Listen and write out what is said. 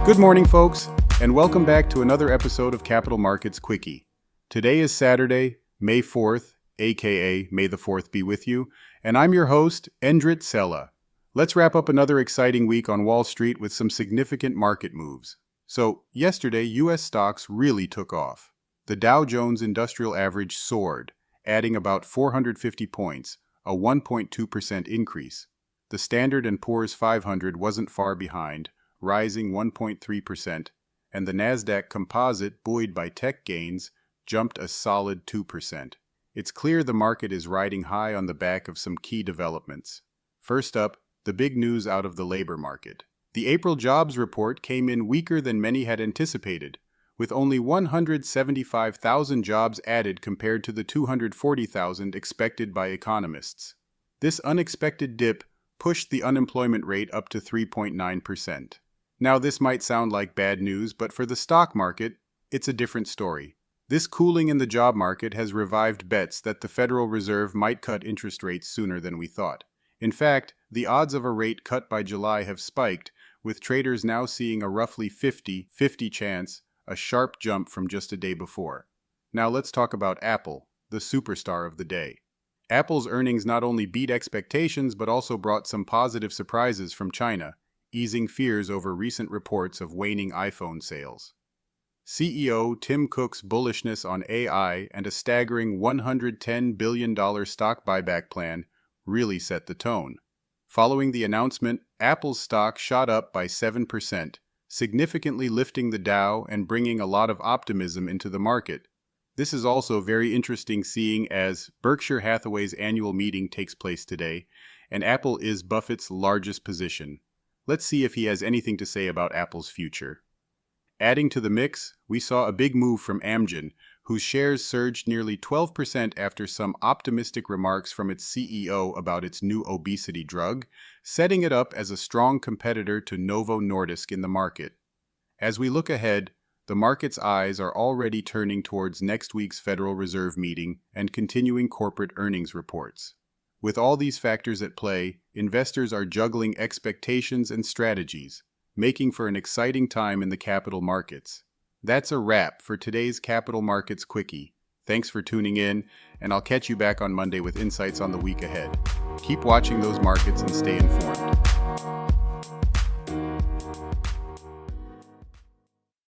Good morning, folks, and welcome back to another episode of Capital Markets Quickie. Today is Saturday, May 4th, aka May the 4th be with you, and I'm your host, Endrit Sella. Let's wrap up another exciting week on Wall Street with some significant market moves. So, yesterday, U.S. stocks really took off. The Dow Jones Industrial Average soared, adding about 450 points, a 1.2% increase. The Standard & Poor's 500 wasn't far behind, rising 1.3%, and the Nasdaq Composite, buoyed by tech gains, jumped a solid 2%. It's clear the market is riding high on the back of some key developments. First up, the big news out of the labor market. The April jobs report came in weaker than many had anticipated, with only 175,000 jobs added compared to the 240,000 expected by economists. This unexpected dip pushed the unemployment rate up to 3.9%. Now, this might sound like bad news, but for the stock market, it's a different story. This cooling in the job market has revived bets that the Federal Reserve might cut interest rates sooner than we thought. In fact, the odds of a rate cut by July have spiked, with traders now seeing a roughly 50-50 chance, a sharp jump from just a day before. Now let's talk about Apple, the superstar of the day. Apple's earnings not only beat expectations but also brought some positive surprises from China, easing fears over recent reports of waning iPhone sales. CEO Tim Cook's bullishness on AI and a staggering $110 billion stock buyback plan really set the tone. Following the announcement, Apple's stock shot up by 7%, significantly lifting the Dow and bringing a lot of optimism into the market. This is also very interesting seeing as Berkshire Hathaway's annual meeting takes place today, and Apple is Buffett's largest position. Let's see if he has anything to say about Apple's future. Adding to the mix, we saw a big move from Amgen, whose shares surged nearly 12% after some optimistic remarks from its CEO about its new obesity drug, setting it up as a strong competitor to Novo Nordisk in the market. As we look ahead, the market's eyes are already turning towards next week's Federal Reserve meeting and continuing corporate earnings reports. With all these factors at play, investors are juggling expectations and strategies, making for an exciting time in the capital markets. That's a wrap for today's Capital Markets Quickie. Thanks for tuning in, and I'll catch you back on Monday with insights on the week ahead. Keep watching those markets and stay informed.